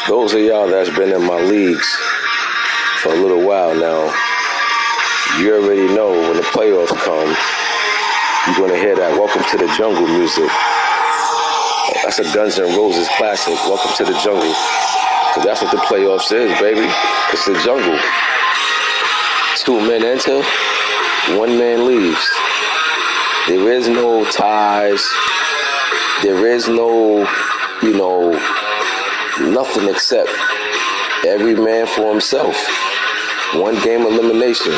Those of y'all that's been in my leagues for a little while now, you already know when the playoffs come, you're going to hear that Welcome to the Jungle music. That's a Guns N' Roses classic, Welcome to the Jungle. Because that's what the playoffs is, baby. It's the jungle. 2 men enter, 1 man leaves. There is no ties. There is no, nothing except every man for himself. 1 game elimination.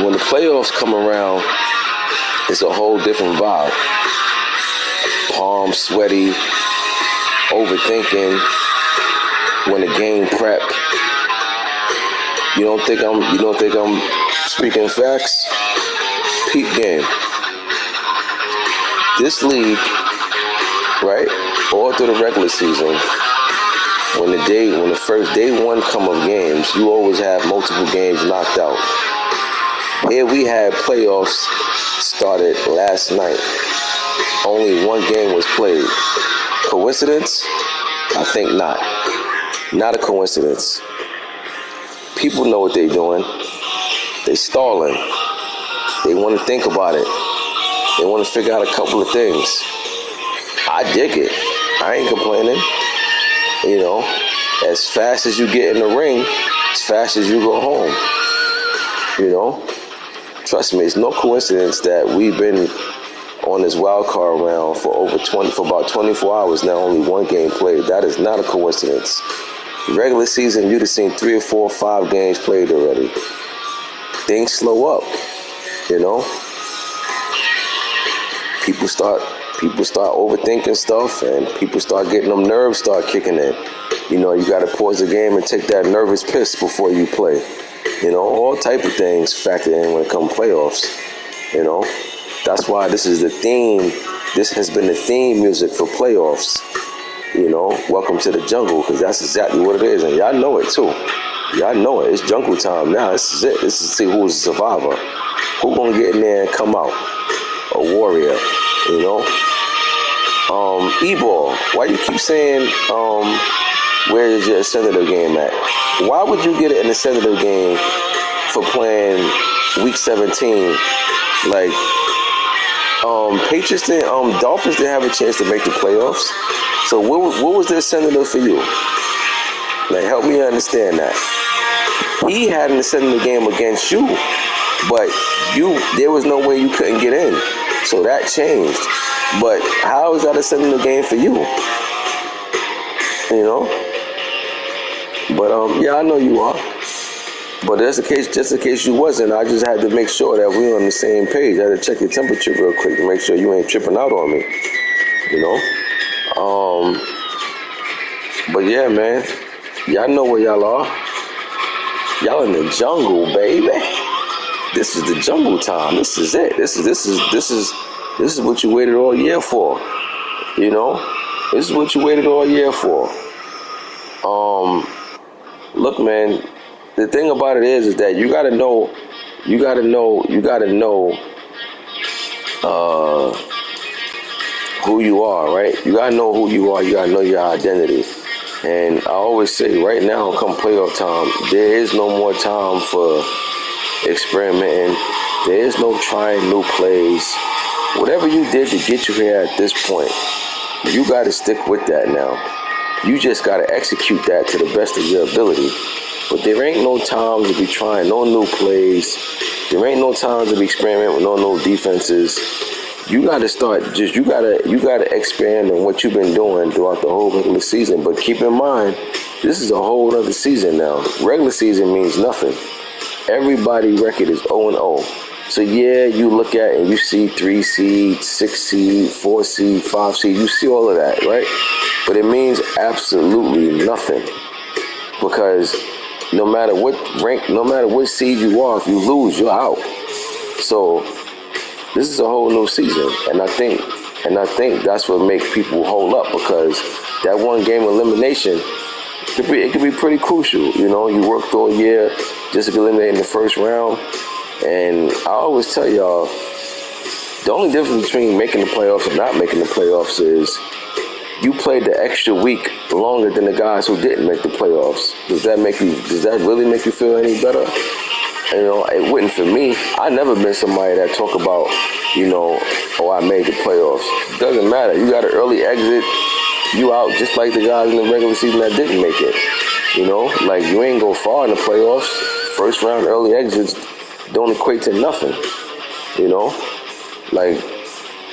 When the playoffs come around, it's a whole different vibe. Palms sweaty, overthinking. When the game prep, you don't think I'm speaking facts? Peep game. This league, right, all through the regular season, when the first day 1 come of games, you always have multiple games knocked out. Here we had playoffs started last night. Only 1 game was played. Coincidence? I think not. Not a coincidence. People know what they're doing. They stalling. They want to think about it. They want to figure out a couple of things. I dig it. I ain't complaining. As fast as you get in the ring, as fast as you go home. Trust me, it's no coincidence that we've been on this wild card round for about 24 hours now, only 1 game played. That is not a coincidence. Regular season, you'd have seen 3 or 4 or 5 games played already. Things slow up, People start overthinking stuff, and people start getting them nerves start kicking in. You got to pause the game and take that nervous piss before you play. All type of things factor in when it comes playoffs. That's why this is the theme. This has been the theme music for playoffs. Welcome to the jungle, because that's exactly what it is, and y'all know it too. Y'all know it. It's jungle time now. This is it. This is to see who's a survivor. Who gonna get in there and come out a warrior? E-ball. Why you keep saying where is your senator game at? Why would you get it in the senator game for playing week 17? Like, Patriots didn't, Dolphins didn't have a chance to make the playoffs. So what was their senator for you? Like, help me understand that. He had an senator game against you, but there was no way you couldn't get in. So that changed. But how is that a senator game for you? But yeah, I know you are. But just in case you wasn't, I just had to make sure that we're on the same page. I had to check your temperature real quick to make sure you ain't tripping out on me. But yeah, man, y'all know where y'all are. Y'all in the jungle, baby. This is the jungle time. This is it. This is what you waited all year for. This is what you waited all year for. Look, man, the thing about it is that you gotta know who you are, right? You gotta know who you are. You gotta know your identity. And I always say, right now, come playoff time, there is no more time for experimenting. There is no trying new plays. Whatever you did to get you here at this point, you gotta stick with that now. You just gotta execute that to the best of your ability. But there ain't no time to be trying no new plays. There ain't no time to be experimenting with no new defenses. You gotta start you gotta expand on what you've been doing throughout the whole regular season. But keep in mind, this is a whole other season now. Regular season means nothing. Everybody's record is 0-0. So yeah, you look at and you see 3 seed, 6 seed, 4 seed, 5 seed. You see all of that, right? But it means absolutely nothing, because no matter what rank, no matter what seed you are, if you lose, you're out. So this is a whole new season, and I think that's what makes people hold up, because that 1 game elimination, it could be pretty crucial. You worked all year just to eliminate in the first round. And I always tell y'all, The only difference between making the playoffs and not making the playoffs is you played the extra week longer than the guys who didn't make the playoffs. Does that really make you feel any better? You know, it wouldn't for me. I never been somebody that talk about, oh, I made the playoffs. It doesn't matter. You got an early exit, you out just like the guys in the regular season that didn't make it. Like you ain't go far in the playoffs. First round early exits don't equate to nothing. Like,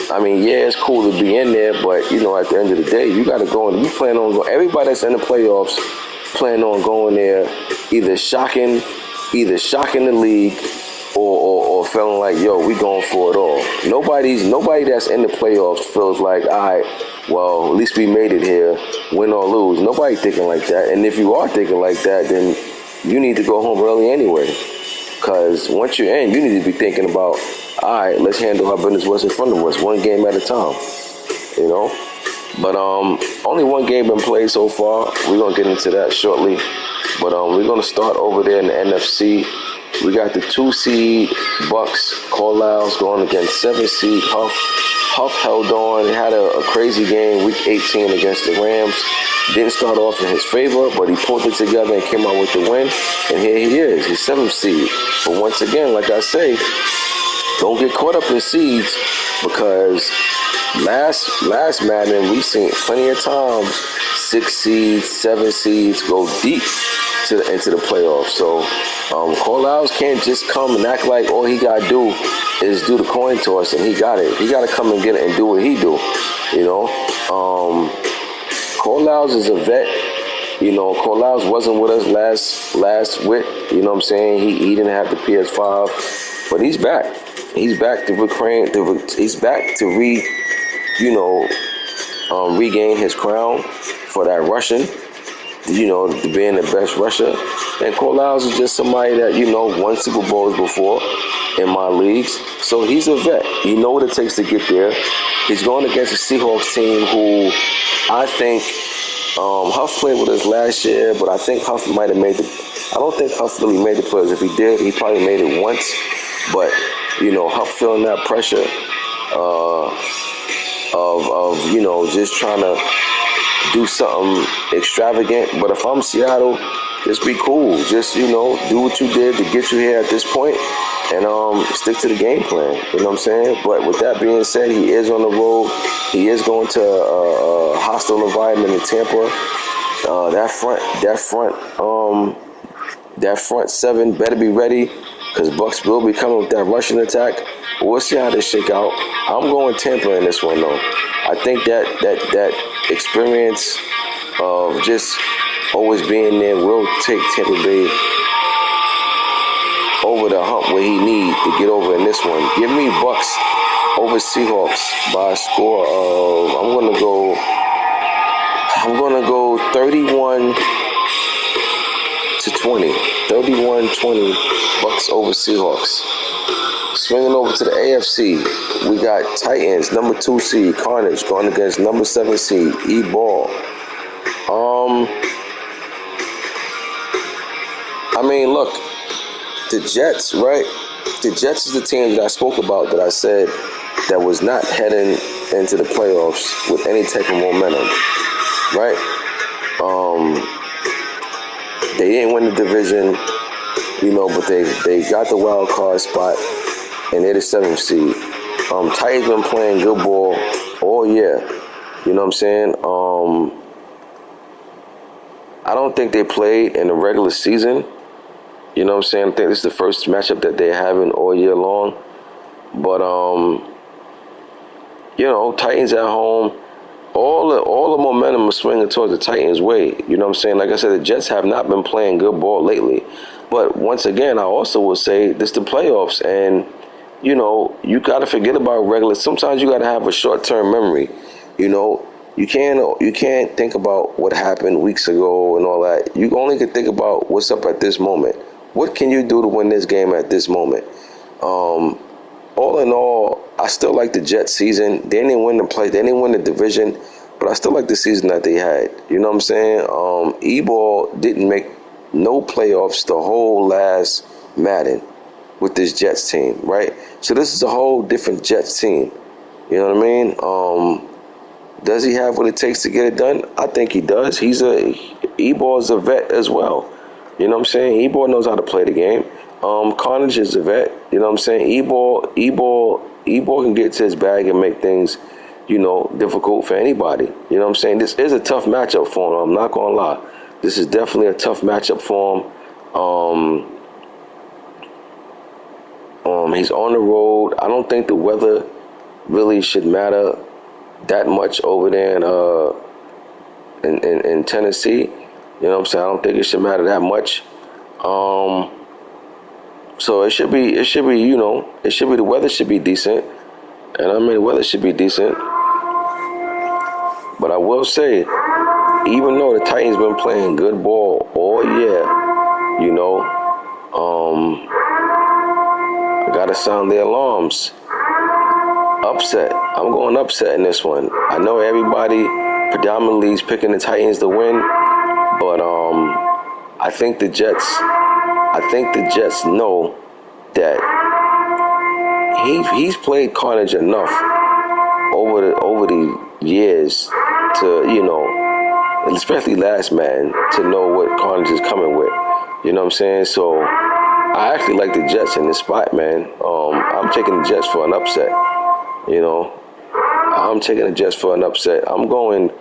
I mean, yeah, it's cool to be in there, but at the end of the day, you got to go and you plan on going. Everybody that's in the playoffs plan on going there, either shocking the league or feeling like, yo, we going for it all. Nobody that's in the playoffs feels like, all right, well, at least we made it here, win or lose. Nobody thinking like that. And if you are thinking like that, then you need to go home early anyway. Because once you're in, you need to be thinking about, all right, let's handle our business what's in front of us, one game at a time, But only one game been played so far. We're going to get into that shortly. But we're going to start over there in the NFC. We got the 2 seed Bucks, Carlisle's going against 7 seed Huff. Huff held on. He had a crazy game, week 18 against the Rams. Didn't start off in his favor, but he pulled it together and came out with the win. And here he is, he's 7th seed. But once again, like I say, don't get caught up in seeds because last Madden we seen plenty of times 6 seeds, 7 seeds go deep into the playoffs. So Carlisle can't just come and act like all he gotta do is do the coin toss and he got it. He gotta come and get it and do what he do. Carlisle is a vet. Carlisle wasn't with us last week. You know what I'm saying? He didn't have the PS5, but he's back. He's back to reclaim. He's back to regain his crown for that Russian. Being the best rusher. And Carlisle is just somebody that won Super Bowls before in my leagues. So he's a vet. He know what it takes to get there. He's going against a Seahawks team who I think Huff played with us last year, but I think Huff might have made I don't think Huff really made the playoffs. If he did, he probably made it once. But Huff feeling that pressure of just trying to do something extravagant. But if I'm Seattle, just be cool. Just do what you did to get you here at this point, and stick to the game plan. You know what I'm saying? But with that being said, he is on the road. He is going to a hostile environment in Tampa. That front seven better be ready, because Bucks will be coming with that rushing attack. But we'll see how they shake out. I'm going Tampa in this one, though. I think that experience of just always being there will take Tampa Bay over the hump where he needs to get over in this one. Give me Bucks over Seahawks by a score of, I'm gonna go 31-20. 31-20, Bucks over Seahawks. Swinging over to the AFC, we got Titans, number 2 seed, Carnage, going against number 7 seed, E-Ball. I mean, look, the Jets, right? The Jets is the team that I spoke about, that I said that was not heading into the playoffs with any type of momentum, right? They didn't win the division, but they got the wild card spot, and they're the 7th seed. Titans been playing good ball all year. You know what I'm saying? I don't think they played in the regular season. You know what I'm saying? I think this is the first matchup that they're having all year long. But Titans at home. All the momentum is swinging towards the Titans' way. You know what I'm saying? Like I said, the Jets have not been playing good ball lately. But once again, I also will say this: the playoffs, and you got to forget about regular. Sometimes you got to have a short-term memory. You can't think about what happened weeks ago and all that. You only can think about what's up at this moment. What can you do to win this game at this moment? All in all, I still like the Jets season. They didn't win the division, but I still like the season that they had. You know what I'm saying? E-Ball didn't make no playoffs the whole last Madden. with this Jets team, right? So this is a whole different Jets team. You know what I mean? Does he have what it takes to get it done? I think he does. Eball is a vet as well. You know what I'm saying? Eball knows how to play the game. Carnage is a vet. You know what I'm saying? Eball can get to his bag and make things, difficult for anybody. You know what I'm saying? This is a tough matchup for him. I'm not gonna lie. This is definitely a tough matchup for him. He's on the road. I don't think the weather really should matter that much over there in Tennessee. You know what I'm saying? I don't think it should matter that much. So it should be, the weather should be decent. And I mean, the weather should be decent. But I will say, even though the Titans been playing good ball all year, I gotta sound the alarms. Upset. I'm going upset in this one. I know everybody predominantly is picking the Titans to win, but I think the Jets know that he's played Carnage enough over the years to, especially last man, to know what Carnage is coming with. You know what I'm saying? So I actually like the Jets in this spot, man. I'm taking the Jets for an upset. I'm taking the Jets for an upset. I'm going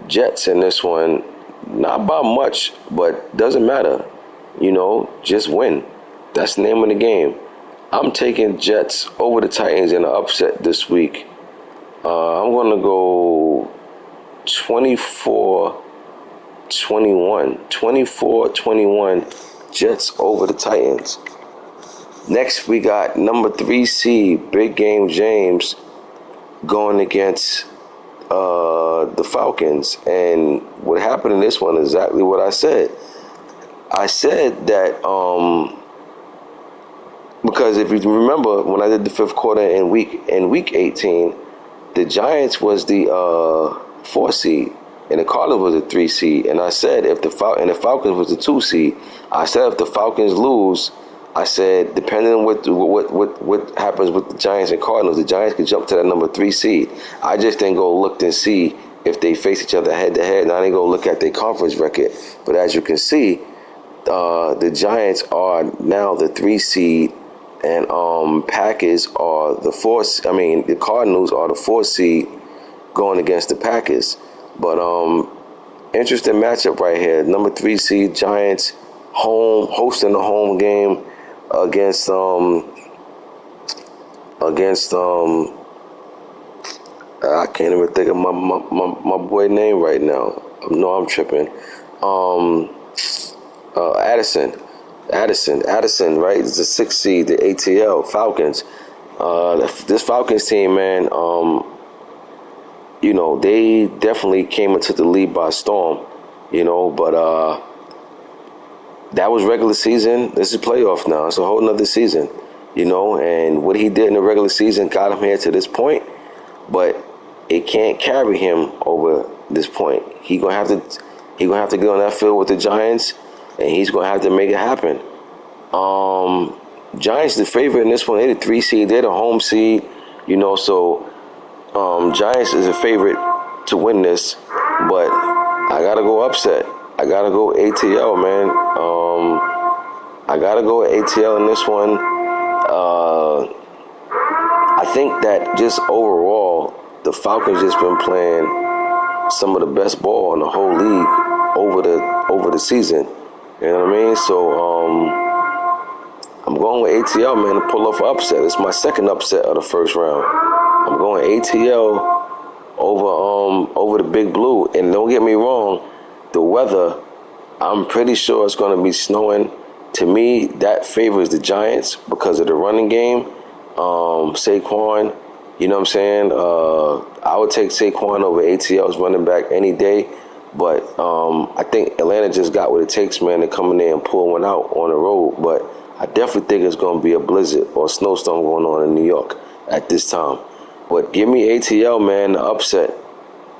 Jets in this one. Not by much, but doesn't matter. Just win. That's the name of the game. I'm taking Jets over the Titans in an upset this week. I'm going to go 24-21. 24-21 Jets over the Titans. Next, we got number 3 seed, Big Game James, going against the Falcons. And what happened in this one is exactly what I said. I said that because if you remember when I did the fifth quarter in week 18, the Giants was the 4 seed and the Cardinals was the 3 seed. And I said the Falcons was the 2 seed. I said if the Falcons lose, I said, depending on what happens with the Giants and Cardinals, the Giants could jump to that number 3 seed. I just didn't go look and see if they face each other head to head, and I didn't go look at their conference record. But as you can see, the Giants are now the 3 seed, and Packers are the 4. I mean, the Cardinals are the 4 seed going against the Packers. But interesting matchup right here. Number 3 seed Giants hosting the home game against I can't even think of my boy name right now. No, I'm tripping. Addison, right? It's the 6th seed, the ATL Falcons. This Falcons team, man, they definitely came into the league by storm, but that was regular season. This is playoff now. It's a whole nother season, and what he did in the regular season got him here to this point, but it can't carry him over this point. He gonna have to get on that field with the Giants, and he's gonna have to make it happen. Giants the favorite in this one. They're the 3 seed. They're the home seed, so Giants is a favorite to win this, but I gotta go upset. I gotta go ATL, man. I gotta go ATL in this one. I think that just overall, the Falcons just been playing some of the best ball in the whole league over the season. You know what I mean? So I'm going with ATL, man, to pull off an upset. It's my second upset of the first round. I'm going ATL over the Big Blue. And don't get me wrong, the weather, I'm pretty sure it's going to be snowing. To me, that favors the Giants because of the running game. Saquon, you know what I'm saying? I would take Saquon over ATL's running back any day. But I think Atlanta just got what it takes, man, to come in there and pull one out on the road. But I definitely think it's going to be a blizzard or a snowstorm going on in New York at this time. But give me ATL, man, the upset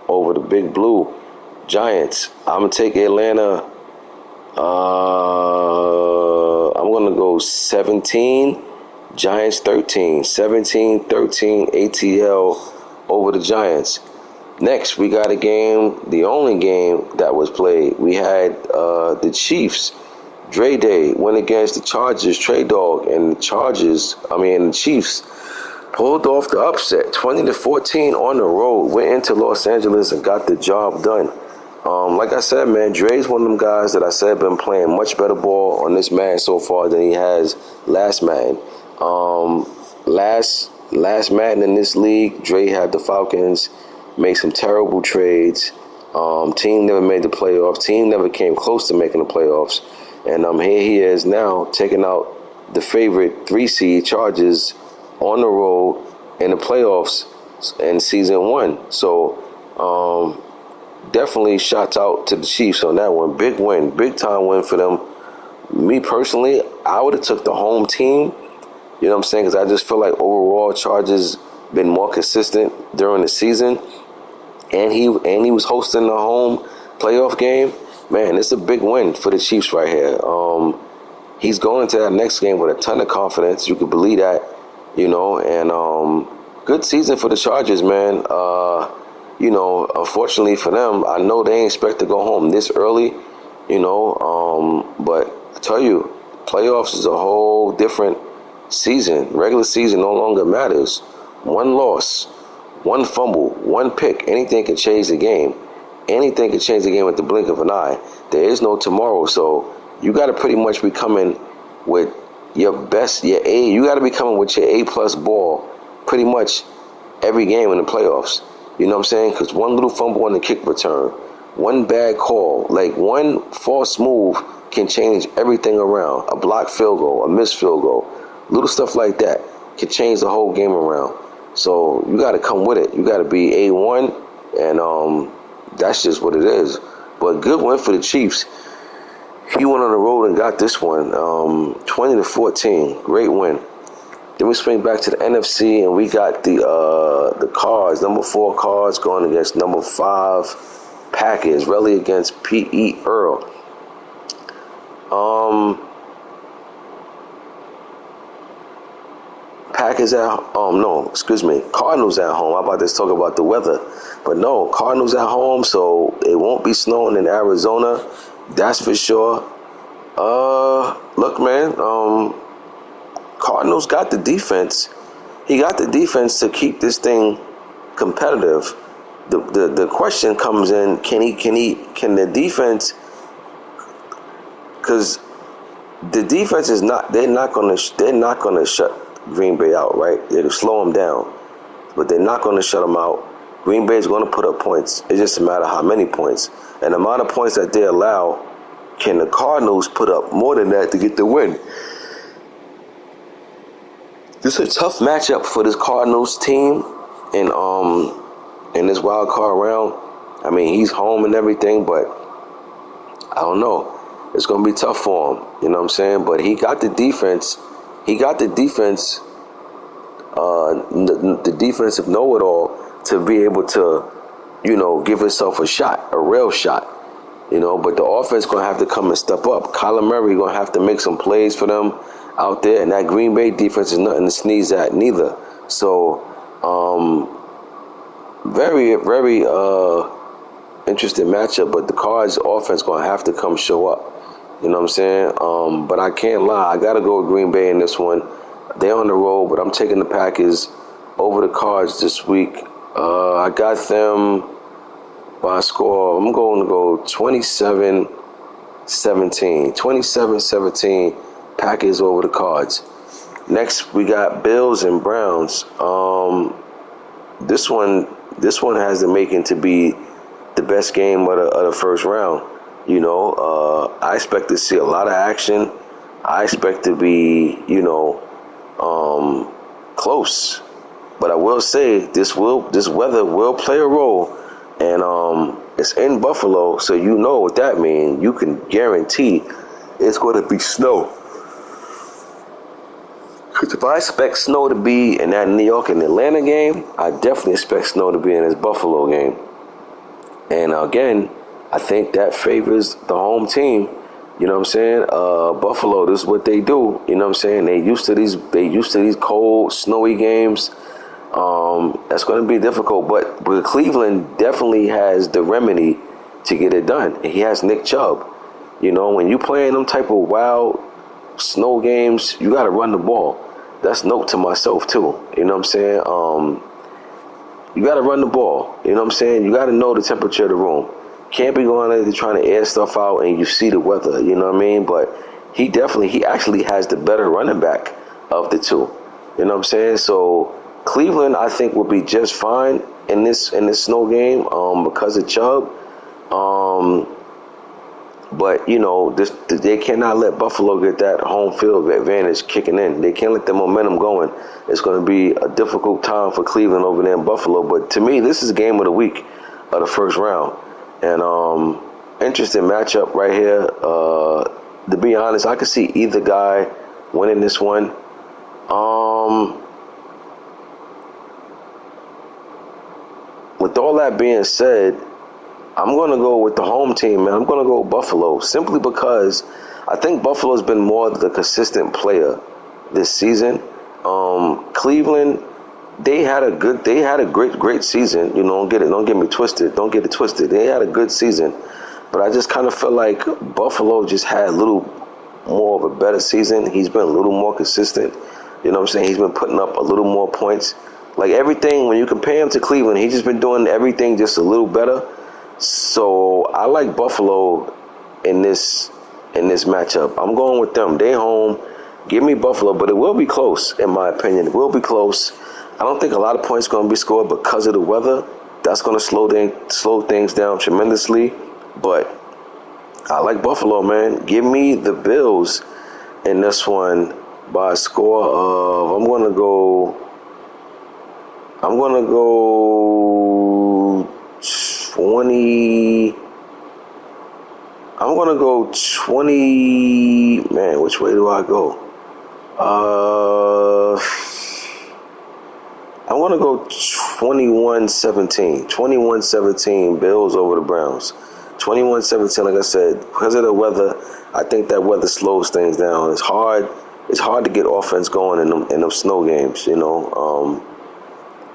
over the Big Blue Giants. I'm going to take Atlanta. I'm I'm going to go 17, Giants 13. 17-13 ATL over the Giants. Next, we got a game, the only game that was played. We had the Chiefs, Dre Day, went against the Chargers, Trey Dog, and the Chiefs pulled off the upset, 20-14 on the road, went into Los Angeles and got the job done. Like I said, man, Dre's one of them guys that I said been playing much better ball on this Madden so far than he has last Madden. Last Madden in this league, Dre had the Falcons, made some terrible trades. Team never made the playoffs. Team never came close to making the playoffs. And here he is now taking out the favorite 3 seed Chargers on the road in the playoffs in season 1. So definitely shouts out to the Chiefs on that one. Big win, big time win for them. Me personally, I would have took the home team. You know what I'm saying? Because I just feel like overall Chargers been more consistent during the season, and he was hosting the home playoff game. Man, it's a big win for the Chiefs right here. He's going into that next game with a ton of confidence. You can believe that, you know. And good season for the Chargers, man. You know, unfortunately for them, I know they ain't expect to go home this early, you know. But I tell you, playoffs is a whole different season. Regular season no longer matters. One loss, one fumble, one pick, anything can change the game. Anything can change the game with the blink of an eye. There is no tomorrow, so you got to pretty much be coming with your best, your A. You got to be coming with your A+ ball pretty much every game in the playoffs. You know what I'm saying? Because one little fumble on the kick return, one bad call, like one false move can change everything around. A blocked field goal, a missed field goal, little stuff like that can change the whole game around. So you got to come with it. You got to be A1, and that's just what it is. But good win for the Chiefs. He went on the road and got this one, 20-14. Great win. Then we swing back to the NFC, and we got the Cards, number 4 Cards going against number 5 Packers, really against P.E. Earl. Cardinals at home. I'm about to talk about the weather, but no, Cardinals at home, so it won't be snowing in Arizona, that's for sure. Look, man, Cardinals got the defense. He got the defense to keep this thing competitive. The question comes in: can the defense? Because the defense is not. They're not gonna shut Green Bay out, right? It'll slow them down, but they're not going to shut them out. Green Bay is going to put up points. It's just a matter of how many points. And the amount of points that they allow, can the Cardinals put up more than that to get the win? This is a tough matchup for this Cardinals team in this wild card round. I mean, he's home and everything, but I don't know. It's going to be tough for him. You know what I'm saying? But he got the defense. He got the defense, the defensive know-it-all to be able to, you know, give himself a shot, a real shot, you know. But the offense going to have to come and step up. Kyler Murray going to have to make some plays for them out there, and that Green Bay defense is nothing to sneeze at neither. So, very, very interesting matchup. But the Cards offense going to have to come show up. You know what I'm saying? But I can't lie. I got to go with Green Bay in this one. They're on the road, but I'm taking the Packers over the Cards this week. I got them by a score. I'm going to go 27-17. 27-17, Packers over the Cards. Next, we got Bills and Browns. This one has the making to be the best game of the first round. You know, I expect to see a lot of action. I expect to be, you know, close. But I will say this weather will play a role, and it's in Buffalo, so you know what that means. You can guarantee it's going to be snow. Because if I expect snow to be in that New York and Atlanta game, I definitely expect snow to be in this Buffalo game. And again, I think that favors the home team. You know what I'm saying? Buffalo, this is what they do. You know what I'm saying? They used to these cold, snowy games. That's going to be difficult, but Cleveland definitely has the remedy to get it done. And he has Nick Chubb. You know, when you playing them type of wild snow games, you got to run the ball. That's note to myself too. You know what I'm saying? You got to run the ball. You know what I'm saying? You got to know the temperature of the room. Can't be going there trying to air stuff out and you see the weather. You know what I mean? But he actually has the better running back of the two. You know what I'm saying? So Cleveland, I think, will be just fine in this snow game because of Chubb. But you know, they cannot let Buffalo get that home field advantage kicking in. They can't let the momentum going. It's going to be a difficult time for Cleveland over there in Buffalo. But to me, this is game of the week of the first round, and interesting matchup right here. To be honest, I could see either guy winning this one. With all that being said, I'm going to go with the home team, man. I'm going to go Buffalo simply because I think Buffalo's been more the consistent player this season. Cleveland, they had a great season. You know, don't get me twisted. Don't get it twisted. They had a good season, but I just kind of feel like Buffalo just had a little more of a better season. He's been a little more consistent. You know what I'm saying? He's been putting up a little more points. Like everything, when you compare him to Cleveland, he's just been doing everything just a little better. So I like Buffalo in this matchup. I'm going with them. They home. Give me Buffalo, but it will be close, in my opinion. It will be close. I don't think a lot of points going to be scored because of the weather. That's going to slow things down tremendously. But I like Buffalo, man. Give me the Bills in this one by a score of I'm gonna go 20. I'm gonna go 20. Man, which way do I go? I'm gonna go 21-17. 21-17 Bills over the Browns. 21-17, like I said, because of the weather, I think that weather slows things down. It's hard to get offense going in them snow games, you know.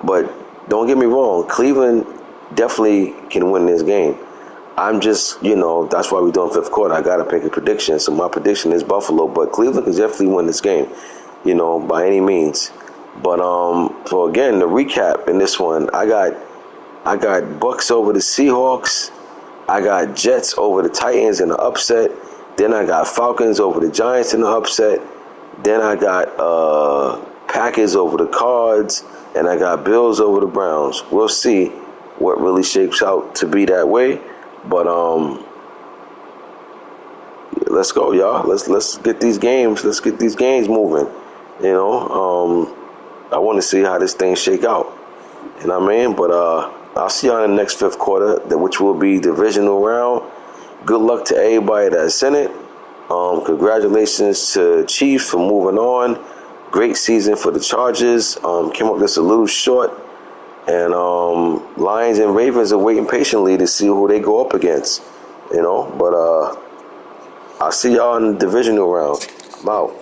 But don't get me wrong, Cleveland definitely can win this game. I'm just, you know, that's why we're doing fifth quarter. I got to pick a prediction. So my prediction is Buffalo, but Cleveland can definitely win this game, you know, by any means. But so again, the recap in this one, I got Bucks over the Seahawks. I got Jets over the Titans in the upset. Then I got Falcons over the Giants in the upset. Then I got Packers over the Cards. And I got Bills over the Browns. We'll see what really shapes out to be that way. But let's go, y'all. Let's get these games. Let's get these games moving. You know, I want to see how this thing shake out. You know what I mean? But I'll see y'all in the next fifth quarter, which will be divisional round. Good luck to everybody that's in it. Congratulations to Chief for moving on. Great season for the Chargers. Came up just a little short. And Lions and Ravens are waiting patiently to see who they go up against. You know, but I'll see y'all in the divisional round. I'm out.